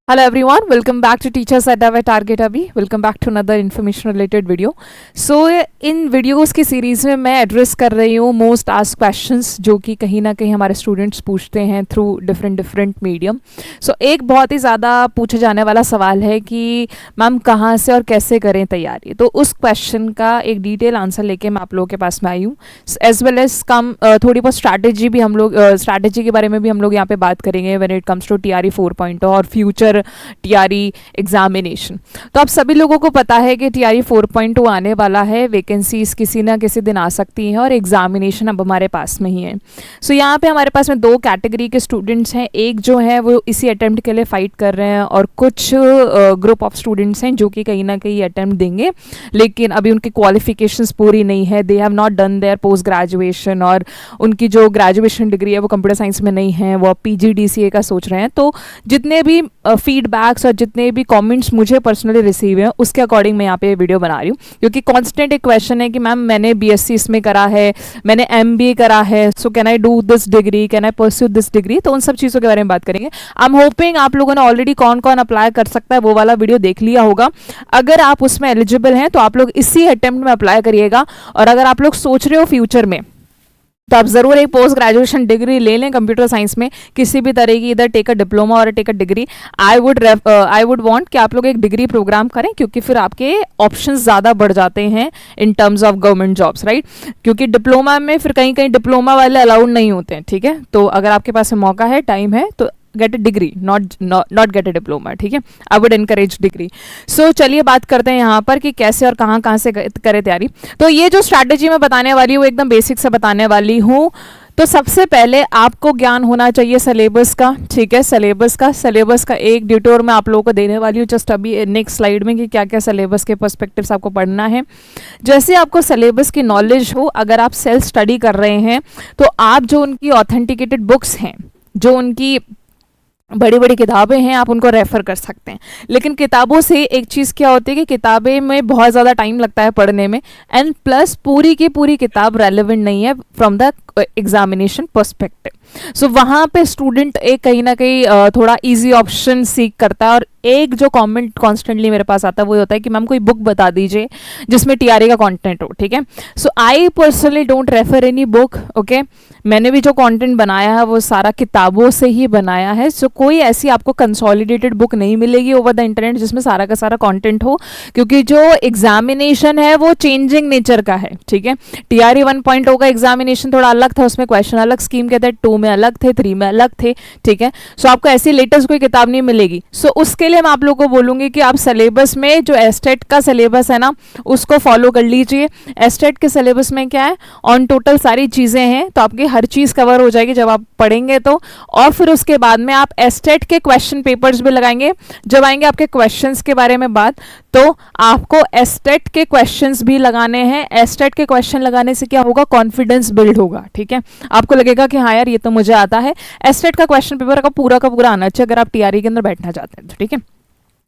Hello everyone, welcome back to Teachers at Our Target Abhi. Welcome back to another information related video. So in videos की series में मैं address कर रही हूँ most asked questions जो कि कहीं ना कहीं हमारे स्टूडेंट्स पूछते हैं थ्रू डिफरेंट मीडियम. सो एक बहुत ही ज़्यादा पूछा जाने वाला सवाल है कि मैम कहाँ से और कैसे करें तैयारी. तो उस क्वेश्चन का एक डिटेल आंसर लेके मैं आप लोगों के पास में आई हूँ. एज वेल एज थोड़ी बहुत स्ट्रैटेजी भी हम लोग स्ट्रैटेजी के बारे में भी हम लोग यहाँ पे बात करेंगे when it comes to TRE 4.0 और फ्यूचर TRE एग्जामिनेशन. तो आप सभी लोगों को पता है कि TRE 4.2 आने वाला है. वैकेंसीज किसी ना किसी दिन आ सकती हैं और एग्जामिनेशन अब हमारे पास में ही है. सो यहाँ पे हमारे पास में दो कैटेगरी के स्टूडेंट्स हैं. एक जो है वो इसी अटेम्प्ट के लिए फाइट कर रहे हैं और कुछ ग्रुप ऑफ स्टूडेंट्स हैं जो कि कहीं ना कहीं अटेम्प्ट देंगे लेकिन अभी उनकी क्वालिफिकेशंस पूरी नहीं है. They have not done there post graduation और उनकी जो ग्रेजुएशन डिग्री है वो कंप्यूटर साइंस में नहीं है, वो PGDCA का सोच रहे हैं. तो जितने भी फीडबैक्स और जितने भी कमेंट्स मुझे पर्सनली रिसीव हैं उसके अकॉर्डिंग मैं यहाँ पे वीडियो बना रही हूँ क्योंकि कांस्टेंट एक क्वेश्चन है कि मैम मैंने BSc इसमें करा है, मैंने MBA करा है, so can I do this degree, can I pursue this degree. तो उन सब चीज़ों के बारे में बात करेंगे. आई एम होपिंग आप लोगों ने ऑलरेडी कौन कौन अप्लाई कर सकता है वो वाला वीडियो देख लिया होगा. अगर आप उसमें एलिजिबल हैं तो आप लोग इसी अटेम्प्ट में अप्लाई करिएगा. और अगर आप लोग सोच रहे हो फ्यूचर में तो आप ज़रूर एक पोस्ट ग्रेजुएशन डिग्री ले लें कंप्यूटर साइंस में किसी भी तरह की, इधर टेक अ डिप्लोमा और take a degree. I would want कि आप लोग एक डिग्री प्रोग्राम करें क्योंकि फिर आपके ऑप्शंस ज़्यादा बढ़ जाते हैं in terms of government jobs, right. क्योंकि डिप्लोमा में फिर कहीं कहीं डिप्लोमा वाले अलाउड नहीं होते हैं, ठीक है. तो अगर आपके पास मौका है, टाइम है तो get a degree, not get a diploma, ठीक है. I would encourage degree. So चलिए बात करते हैं यहाँ पर कि कैसे और कहाँ कहाँ से करें तैयारी. तो ये जो स्ट्रैटेजी मैं बताने वाली हूँ एकदम बेसिक से बताने वाली हूँ. तो सबसे पहले आपको ज्ञान होना चाहिए सिलेबस का, ठीक है. सिलेबस का एक डिटोर मैं आप लोगों को देने वाली हूँ जस्ट अभी नेक्स्ट स्लाइड में कि क्या क्या सिलेबस के पर्सपेक्टिव्स आपको पढ़ना है. जैसे आपको सिलेबस की नॉलेज हो, अगर आप सेल्फ स्टडी कर रहे हैं तो आप जो उनकी ऑथेंटिकेटेड बुक्स हैं, जो उनकी बड़ी बड़ी किताबें हैं, आप उनको रेफ़र कर सकते हैं. लेकिन किताबों से एक चीज़ क्या होती है कि किताबें में बहुत ज़्यादा टाइम लगता है पढ़ने में एंड प्लस पूरी की पूरी किताब रेलेवेंट नहीं है फ्रॉम द एग्जामिनेशन पर्सपेक्टिव. सो वहाँ पे स्टूडेंट एक कहीं ना कहीं थोड़ा इजी ऑप्शन सीख करता है. और एक जो कमेंट कॉन्स्टेंटली मेरे पास आता है वो होता है कि मैम कोई बुक बता दीजिए जिसमें TRE का कंटेंट हो, ठीक है. So I personally don't refer any book, okay. मैंने भी जो कंटेंट बनाया है वो सारा किताबों से ही बनाया है. सो कोई ऐसी आपको कंसोलिडेटेड बुक नहीं मिलेगी ओवर द इंटरनेट जिसमें सारा का सारा कंटेंट हो क्योंकि जो एग्जामिनेशन है वो चेंजिंग नेचर का है, ठीक है. TRE 1.0 का एग्जामिनेशन थोड़ा अलग था, उसमें क्वेश्चन अलग स्कीम के थे, 2 में अलग थे, 3 में अलग थे, ठीक है. सो आपको ऐसी लेटेस्ट कोई किताब नहीं मिलेगी. सो उसके लिए मैं आप लोगों को बोलूँगी कि आप सिलेबस में जो एस्टेट का सिलेबस है ना उसको फॉलो कर लीजिए. एस्टेट के सिलेबस में क्या है, ऑन टोटल सारी चीज़ें हैं तो आपकी हर चीज़ कवर हो जाएगी जब आप पढ़ेंगे तो. और फिर उसके बाद में आप एस्टेट के क्वेश्चन पेपर्स भी लगाएंगे. जब आएंगे आपके क्वेश्चंस के बारे में बात तो आपको एस्टेट के क्वेश्चंस भी लगाने हैं. एस्टेट के क्वेश्चन लगाने से क्या होगा, कॉन्फिडेंस बिल्ड होगा, ठीक है. आपको लगेगा कि हाँ यार ये तो मुझे आता है. एस्टेट का क्वेश्चन पेपर का पूरा आना चाहिए अगर आप TRE के अंदर बैठना चाहते हैं तो, ठीक है.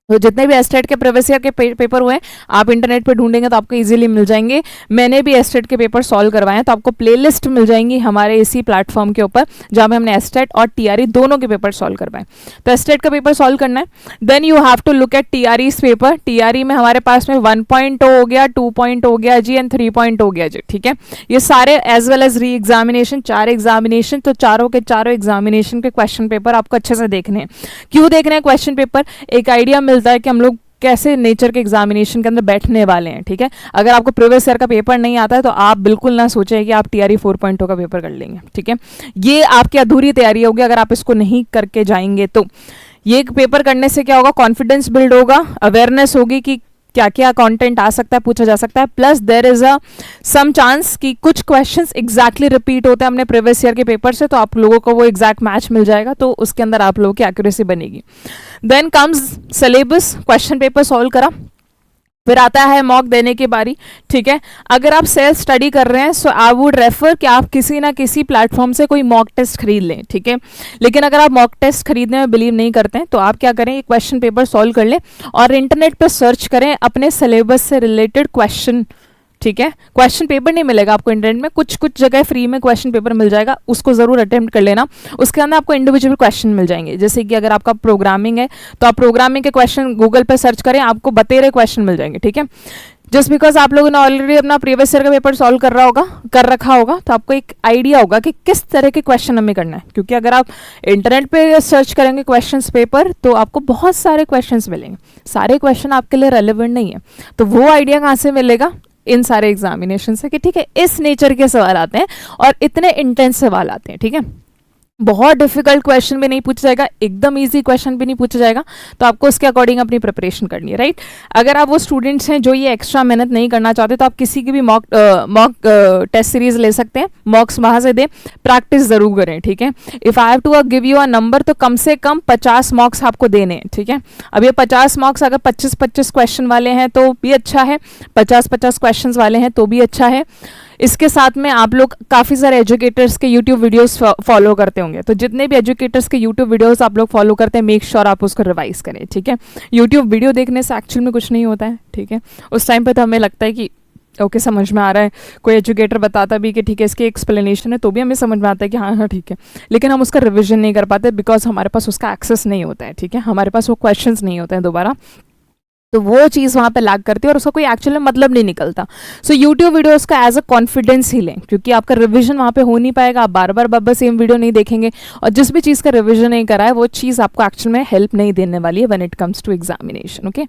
तो जितने भी एस्टेट के प्रीवियस ईयर के पेपर हुए हैं आप इंटरनेट पे ढूंढेंगे तो आपको इजीली मिल जाएंगे. मैंने भी एस्टेट के पेपर सॉल्व करवाए हैं तो आपको प्लेलिस्ट मिल जाएंगी हमारे इसी प्लेटफॉर्म के ऊपर जहाँ पे हमने एस्टेट और TRE दोनों के पेपर सॉल्व करवाए. तो एस्टेट का पेपर सॉल्व करना है. Then you have to look at TRE's paper. TRE में हमारे पास में 1.0 हो गया, 2.0 हो गया जी एंड 3.0 हो गया जी, ठीक है. ये सारे as well as reexamination, 4 examination, तो चारों के चारों एग्जामिनेशन के क्वेश्चन पेपर आपको अच्छे से देखने हैं. क्यों देखने हैं क्वेश्चन पेपर, एक आइडिया मिलता है कि हम लोग कैसे नेचर के एग्जामिनेशन के अंदर बैठने वाले हैं, ठीक है. अगर आपको प्रीवियस ईयर का पेपर नहीं आता है तो आप बिल्कुल ना सोचें कि आप TRE 4.0 का पेपर कर लेंगे, ठीक है. ये आपकी अधूरी तैयारी होगी अगर आप इसको नहीं करके जाएंगे तो. ये पेपर करने से क्या होगा, कॉन्फिडेंस बिल्ड होगा, अवेयरनेस होगी कि क्या क्या कंटेंट आ सकता है, पूछा जा सकता है. Plus there is a some chance कि कुछ क्वेश्चंस एग्जैक्टली रिपीट होते हैं अपने प्रीवियस ईयर के पेपर से तो आप लोगों को वो एग्जैक्ट मैच मिल जाएगा तो उसके अंदर आप लोगों की एक्यूरेसी बनेगी. Then comes syllabus, question paper solve करा, फिर आता है मॉक देने की बारी, ठीक है. अगर आप सेल्फ स्टडी कर रहे हैं सो आई वुड रेफर कि आप किसी ना किसी प्लेटफॉर्म से कोई मॉक टेस्ट खरीद लें, ठीक है. लेकिन अगर आप मॉक टेस्ट खरीदने में बिलीव नहीं करते हैं तो आप क्या करें, एक क्वेश्चन पेपर सॉल्व कर लें और इंटरनेट पर सर्च करें अपने सिलेबस से रिलेटेड क्वेश्चन ठीक है। क्वेश्चन पेपर नहीं मिलेगा आपको इंटरनेट में, कुछ कुछ जगह फ्री में क्वेश्चन पेपर मिल जाएगा, उसको जरूर अटेम्प्ट कर लेना। उसके अंदर आपको इंडिविजुअल क्वेश्चन मिल जाएंगे, जैसे कि अगर आपका प्रोग्रामिंग है तो आप प्रोग्रामिंग के क्वेश्चन गूगल पे सर्च करें, आपको बतेरे क्वेश्चन मिल जाएंगे, ठीक है। जस्ट बिकॉज आप लोगों ने ऑलरेडी अपना प्रीवियस ईयर का पेपर सॉल्व कर रखा होगा, तो आपको एक आइडिया होगा कि किस तरह के क्वेश्चन हमें करना है, क्योंकि अगर आप इंटरनेट पे सर्च करेंगे क्वेश्चंस पेपर तो आपको बहुत सारे क्वेश्चंस मिलेंगे, सारे क्वेश्चन आपके लिए रेलेवेंट नहीं है। तो वो आइडिया कहाँ से मिलेगा? इन सारे एग्जामिनेशन से, कि ठीक है इस नेचर के सवाल आते हैं और इतने इंटेंस सवाल आते हैं, ठीक है। बहुत डिफिकल्ट क्वेश्चन भी नहीं पूछा जाएगा, एकदम इजी क्वेश्चन भी नहीं पूछा जाएगा, तो आपको उसके अकॉर्डिंग अपनी प्रिपरेशन करनी है, राइट। अगर आप वो स्टूडेंट्स हैं जो ये एक्स्ट्रा मेहनत नहीं करना चाहते, तो आप किसी की भी मॉक टेस्ट सीरीज ले सकते हैं, मॉक्स वहां से दें, प्रैक्टिस जरूर करें, ठीक है। If I have to give you a number, तो कम से कम 50 मॉक्स आपको देने हैं, ठीक है। अब ये 50 मॉक्स अगर 25-25 क्वेश्चन वाले हैं तो भी अच्छा है, 50-50 क्वेश्चन वाले हैं तो भी अच्छा है। इसके साथ में आप लोग काफ़ी सारे एजुकेटर्स के यूट्यूब वीडियोस फॉलो करते होंगे, तो जितने भी एजुकेटर्स के यूट्यूब वीडियोस आप लोग फॉलो करते हैं, मेक श्योर आप उसको रिवाइज करें, ठीक है। यूट्यूब वीडियो देखने से एक्चुअल में कुछ नहीं होता है, ठीक है। उस टाइम पे तो हमें लगता है कि ओके समझ में आ रहा है, कोई एजुकेटर बताता भी कि ठीक है इसकी एक्सप्लेनेशन है, तो भी हमें समझ में आता है कि हाँ हाँ ठीक है, लेकिन हम उसका रिविजन नहीं कर पाते बिकॉज हमारे पास उसका एक्सेस नहीं होता है, ठीक है। हमारे पास वो क्वेश्चंस नहीं होते हैं दोबारा, तो वो चीज़ वहाँ पे लैग करती है और उसका कोई एक्चुअली मतलब नहीं निकलता। सो यूट्यूब वीडियोस का एज अ कॉन्फिडेंस ही लें, क्योंकि आपका रिवीजन वहाँ पे हो नहीं पाएगा, आप बार बार सेम वीडियो नहीं देखेंगे, और जिस भी चीज़ का रिवीजन नहीं करा है वो चीज़ आपको एक्चुअल में हेल्प नहीं देने वाली है when it comes to examination, okay.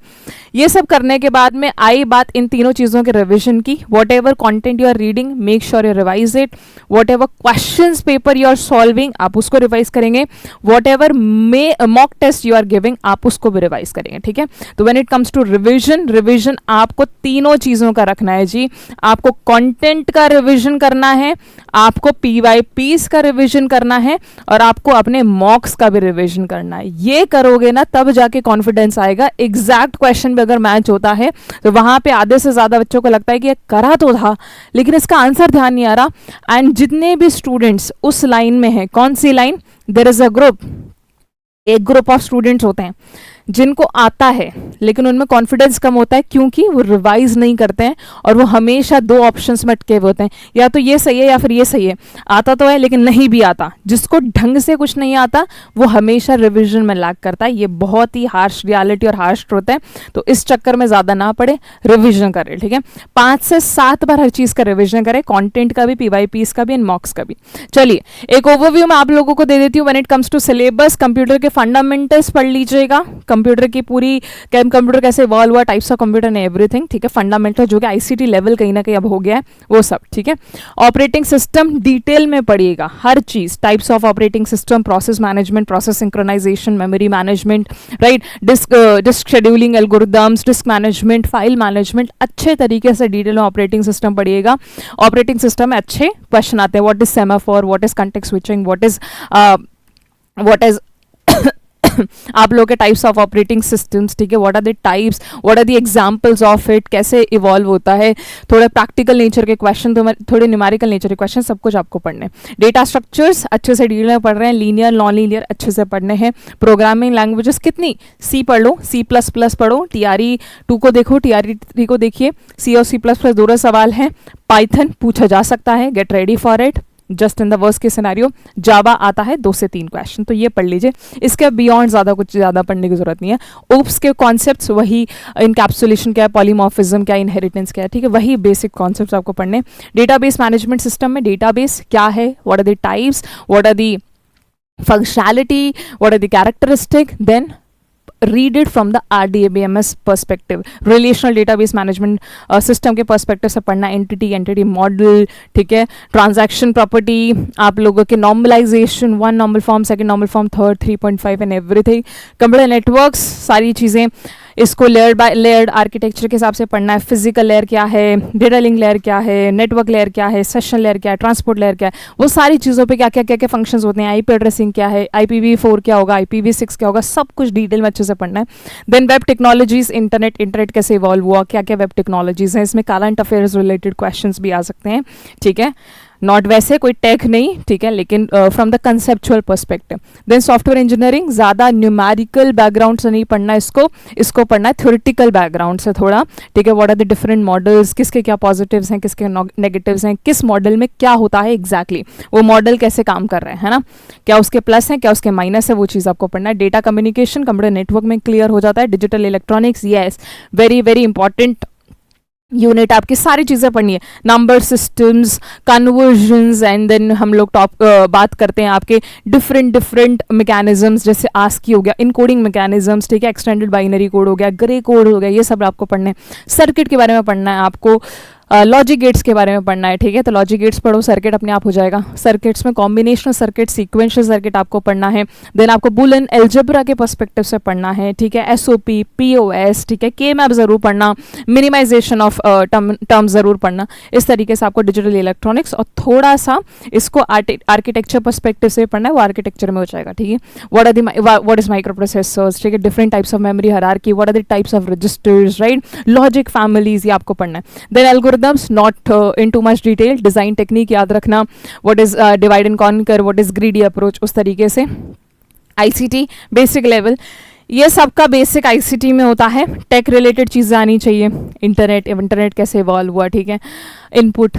ये सब करने के बाद में आई बात इन तीनों चीज़ों के रिविजन की। Whatever content you are reading, make sure you revise it. Whatever question paper you are solving, आप उसको रिवाइज करेंगे। Whatever mock test you are giving, आप उसको भी रिवाइज करेंगे, ठीक है। तो when it comes to revision आपको तीनों चीजों का रखना है जी। आपको कंटेंट का रिवीजन करना है, आपको पीवाईपीस का रिवीजन करना है, और आपको अपने मॉक्स का भी रिवीजन करना है। ये करोगे ना तब जाके कॉन्फिडेंस आएगा। एग्जैक्ट क्वेश्चन भी अगर मैच होता है तो वहां पे आधे से ज्यादा बच्चों को लगता है कि ये करा तो था लेकिन इसका आंसर ध्यान नहीं आ रहा। एंड जितने भी स्टूडेंट्स उस लाइन में हैं, कौन सी line? There is a group, एक ग्रुप ऑफ स्टूडेंट्स होते हैं जिनको आता है लेकिन उनमें कॉन्फिडेंस कम होता है, क्योंकि वो रिवाइज नहीं करते हैं और वो हमेशा दो ऑप्शंस में अटके हुए होते हैं, या तो ये सही है या फिर ये सही है। आता तो है लेकिन नहीं भी आता। जिसको ढंग से कुछ नहीं आता वो हमेशा रिविजन में लैग करता है। ये बहुत ही हार्श रियलिटी और हार्श ट्रुथ है, तो इस चक्कर में ज़्यादा ना पड़े, रिविजन करें, ठीक है। 5 से 7 बार हर चीज़ का रिविजन करें, कॉन्टेंट का भी, पीवाईपीस का भी, एंड मॉक्स का भी। चलिए एक ओवरव्यू मैं आप लोगों को दे देती हूँ। When it comes to syllabus, computer के फंडामेंटल्स पढ़ लीजिएगा, कंप्यूटर की पूरी कंप्यूटर कैसे इवॉल्व हुआ, टाइप्स ऑफ कंप्यूटर ने एवरीथिंग, ठीक है। फंडामेंटल जो कि आईसीटी लेवल कहीं ना कहीं अब हो गया है वो सब, ठीक है। ऑपरेटिंग सिस्टम डिटेल में पढ़िएगा, हर चीज, types of operating system, process management, process synchronization, memory management, right, disk scheduling algorithms, disk management, file management, अच्छे तरीके से डिटेल में ऑपरेटिंग सिस्टम पढ़िएगा। ऑपरेटिंग सिस्टम में अच्छे क्वेश्चन आते हैं, what is semaphore, what is context switching, what is आप लोग के टाइप्स ऑफ ऑपरेटिंग सिस्टम्स, ठीक है। What are the types, what are the examples of it, कैसे इवॉल्व होता है, थोड़े प्रैक्टिकल नेचर के क्वेश्चन, थोड़े न्यूमेरिकल नेचर के क्वेश्चन, सब कुछ आपको पढ़ने। डेटा स्ट्रक्चर्स अच्छे से डिटेल में पढ़ रहे हैं, लीनियर नॉन लीनियर अच्छे से पढ़ने हैं। प्रोग्रामिंग लैंग्वेजेस कितनी, सी पढ़ लो, C++ पढ़ो, TRE2 को देखो, TRE3 को देखिए, C और C++ दोनों सवाल हैं। पाइथन पूछा जा सकता है, get ready for it, just in the worst case scenario. Java आता है 2 से 3 क्वेश्चन, तो ये पढ़ लीजिए। इसके बियॉन्ड ज़्यादा पढ़ने की जरूरत नहीं है। ओप्स के कॉन्सेप्ट्स वही, इनकैप्सुलेशन क्या है, पॉलीमॉर्फिज्म क्या है, इनहेरिटेंस क्या है, ठीक है, वही बेसिक कॉन्सेप्ट्स आपको पढ़ने। डेटाबेस मैनेजमेंट सिस्टम में डेटाबेस क्या है, what are the types, what are the functionality, what are the characteristic, then read it from the RDBMS perspective, relational database management system के perspective से पढ़ना। entity model, ठीक है, transaction property, आप लोगों के normalization, 1 normal form, 2nd normal form, 3rd 3.5 and everything, computer networks, सारी चीज़ें इसको लेयर्ड बाय लेयर्ड आर्किटेक्चर के हिसाब से पढ़ना है। फिजिकल लेयर क्या है, डेटा लिंक लेयर क्या है, नेटवर्क लेयर क्या है, सेशन लेयर क्या है, ट्रांसपोर्ट लेयर क्या है, वो सारी चीज़ों पे क्या क्या फंक्शंस होते हैं, आईपी एड्रेसिंग क्या है, IPv4 क्या होगा, IPv6 क्या होगा, सब कुछ डिटेल में अच्छे से पढ़ना है। देन वेब टेक्नोलॉजीज, इंटरनेट कैसे इवॉल्व हुआ, क्या क्या वेब टेक्नोलॉजीज हैं, इसमें करंट अफेयर्स रिलेटेड क्वेश्चंस भी आ सकते हैं, ठीक है। नॉट वैसे कोई टेक नहीं, ठीक है, लेकिन from the conceptual perspective. Then software engineering ज़्यादा न्यूमेरिकल बैकग्राउंड से नहीं पढ़ना इसको पढ़ना है थ्योरेटिकल बैकग्राउंड से थोड़ा, ठीक है। What are the different models, किसके क्या पॉजिटिव्स हैं, किसके नेगेटिव्स हैं, किस मॉडल में क्या होता है एग्जैक्टली, वो मॉडल कैसे काम कर रहे हैं, है ना, क्या उसके प्लस हैं, क्या उसके माइनस है, वो चीज़ आपको पढ़ना है। डेटा कम्युनिकेशन कंप्यूटर नेटवर्क में क्लियर हो जाता है। Digital electronics, yes, very very important unit, आपकी सारी चीज़ें पढ़नी है, number systems, conversions, and then हम लोग बात करते हैं आपके डिफरेंट मैकेनिज्म्स, जैसे आस्की हो गया, इनकोडिंग मैकेनिज्म्स, ठीक है, एक्सटेंडेड बाइनरी कोड हो गया, ग्रे कोड हो गया, ये सब आपको पढ़ने हैं। सर्किट के बारे में पढ़ना है आपको, लॉजिक गेट्स के बारे में पढ़ना है, ठीक है, तो लॉजिक गेट्स पढ़ो, सर्किट अपने आप हो जाएगा। सर्किट्स में कॉम्बिनेशनल सर्किट, सीक्वेंशियल सर्किट आपको पढ़ना है। देन आपको बुलियन अलजेब्रा के पर्सपेक्टिव से पढ़ना है, ठीक है, एसओपी, पीओएस, ठीक है, के मैप जरूर पढ़ना, मिनिमाइजेशन ऑफ टर्म जरूर पढ़ना। इस तरीके से आपको डिजिटल इलेक्ट्रॉनिक्स और थोड़ा सा इसको आर्किटेक्चर पर्सपेक्टिव से पढ़ना है, वो आर्किटेक्चर में हो जाएगा, ठीक है। व्हाट इज माइक्रो प्रोसेसर्स, ठीक है, different types of memory hierarchy, what are the types of registers, right, logic families, ये आपको पढ़ना है। Then algorithms, not in too much detail, design technique याद रखना, what is divide and conquer, what is greedy approach, उस तरीके से। ICT basic level, ये सबका बेसिक आईसीटी में होता है। टेक रिलेटेड चीज़ें आनी चाहिए, इंटरनेट कैसे इवॉल्व हुआ, ठीक है, इनपुट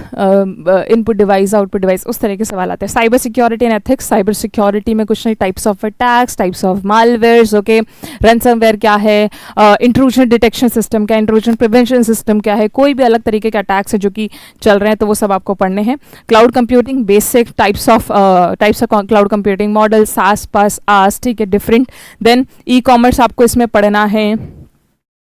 डिवाइस, आउटपुट डिवाइस, उस तरह के सवाल आते हैं। Cyber security and ethics, cyber security में कुछ नहीं, types of attacks, types of malwares, okay, ransomware क्या है, इंट्रूजन डिटेक्शन सिस्टम क्या है, इंट्रूजन प्रिवेंशन सिस्टम क्या है, कोई भी अलग तरीके के अटैक्स है जो कि चल रहे हैं, तो वो सब आपको पढ़ने हैं। Cloud computing basic, types of cloud computing model, सास पास आस, ठीक है, डिफरेंट। देन ई कॉमर्स आपको इसमें पढ़ना है,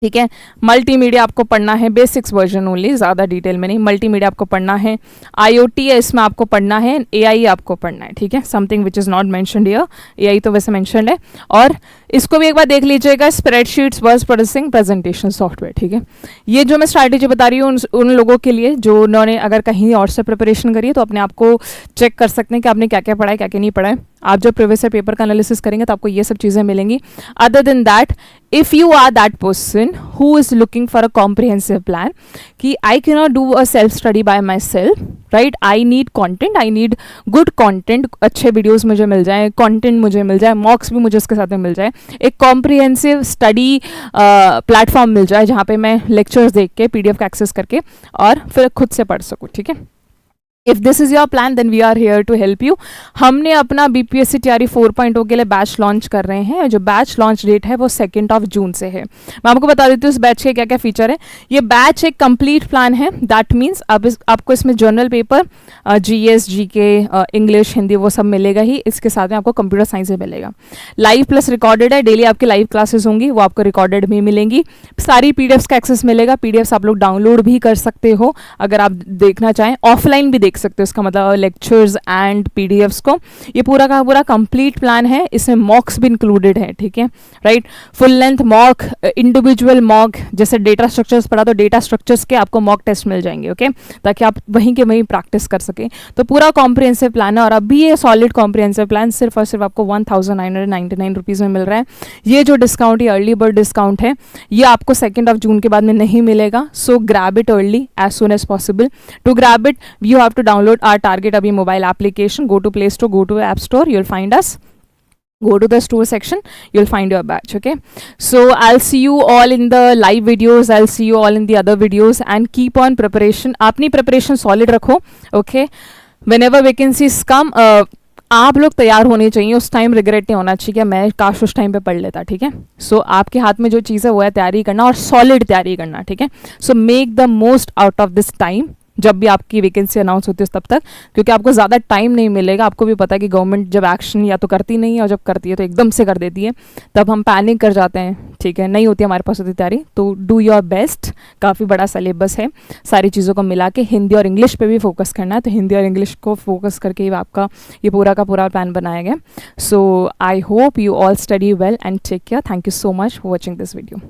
ठीक है। मल्टीमीडिया आपको पढ़ना है, बेसिक्स वर्जन ओनली, ज़्यादा डिटेल में नहीं, मल्टीमीडिया आपको पढ़ना है। आईओटी है, इसमें आपको पढ़ना है, एआई आपको पढ़ना है, ठीक है, something which is not mentioned here, AI तो वैसे मेंशन्ड है। और इसको भी एक बार देख लीजिएगा, spreadsheets, word processing, presentation software, ठीक है। ये जो मैं स्ट्रैटेजी बता रही हूँ उन लोगों के लिए जो उन्होंने अगर कहीं और से प्रिपरेशन करी है, तो अपने आप को चेक कर सकते हैं कि आपने क्या क्या पढ़ा है, क्या क्या नहीं पढ़ा है। आप जब प्रीवियस पेपर का एनालिसिस करेंगे तो आपको ये सब चीज़ें मिलेंगी। Other than that, if you are that person who is looking for a comprehensive plan, कि I can not do a self study by myself, right, I need content, I need good content, अच्छे videos मुझे मिल जाए, content मुझे मिल जाए, मॉक्स भी मुझे उसके साथ में मिल जाए, एक कॉम्प्रिहेंसिव स्टडी प्लेटफॉर्म मिल जाए जहाँ पे मैं लेक्चर्स देख के PDF का एक्सेस करके और फिर खुद से पढ़ सकूँ, ठीक है। If this is your plan then we are here to help you. हमने अपना BPSC तैयारी 4.0 के लिए बैच लॉन्च कर रहे हैं। जो बैच लॉन्च डेट है वो 2 जून से है। मैं आपको बता देती हूँ इस बैच के क्या क्या फीचर है। ये बैच एक कंप्लीट प्लान है, दैट मीन्स आपको इसमें journal paper, GS, GK, English, Hindi वो सब मिलेगा ही। इसके साथ में आपको कंप्यूटर साइंस भी मिलेगा। लाइव प्लस रिकॉर्डेड है, डेली आपकी लाइव क्लासेस होंगी, वो आपको रिकॉर्डेड भी मिलेंगी। सारी PDFs का एक्सेस मिलेगा, PDFs आप लोग डाउनलोड भी कर सकते हो अगर आप देखना चाहें, ऑफलाइन भी देख सकते हो, इसका मतलब लेक्चर्स एंड PDFs को। ये पूरा का पूरा कंप्लीट प्लान है, इसमें मॉक्स भी इंक्लूडेड है, ठीक है, right. Full length mock, individual mock, जैसे डेटा स्ट्रक्चर्स पढ़ा तो डेटा स्ट्रक्चर्स के आपको मॉक टेस्ट मिल जाएंगे, ओके, ताकि आप वहीं के वहीं प्रैक्टिस कर सकें। तो पूरा कॉम्प्रिहेंसिव प्लान है, और अभी ये सॉलिड कॉम्प्रिहेंसिव प्लान सिर्फ और सिर्फ आपको 1999 रुपीज़ में मिल रहा है। ये जो डिस्काउंट, ये अर्ली बर्ड डिस्काउंट है, ये आपको 2 जून के बाद में नहीं मिलेगा। So grab it early as soon as possible. To grab it you have to download our Target Abhi mobile application. Go to Play Store, go to App Store, you'll find us. Go to the store section, you'll find your batch, okay. So I'll see you all in the live videos, I'll see you all in the other videos, and keep on preparation. अपनी preparation solid रखो, okay. Whenever vacancies come, आप लोग तैयार होने चाहिए, उस time regret नहीं होना चाहिए कि मैं काश उस टाइम पे पढ़ लेता, ठीक है। सो आपके हाथ में जो चीज़ है वो है तैयारी करना, और सॉलिड तैयारी करना, ठीक है। So make the most out of this time, जब भी आपकी वैकेंसी अनाउंस होती है तब तक, क्योंकि आपको ज़्यादा टाइम नहीं मिलेगा। आपको भी पता है कि गवर्नमेंट जब एक्शन या तो करती नहीं है, और जब करती है तो एकदम से कर देती है, तब हम पैनिक कर जाते हैं, ठीक है, नहीं होती हमारे पास होती तैयारी। तो डू योर बेस्ट, काफ़ी बड़ा सिलेबस है, सारी चीज़ों को मिला के हिंदी और इंग्लिश पे भी फोकस करना है, तो हिंदी और इंग्लिश को फोकस करके ही आपका ये पूरा का पूरा प्लान बनाया गया। So I hope you all study well and take care. Thank you so much for watching this video.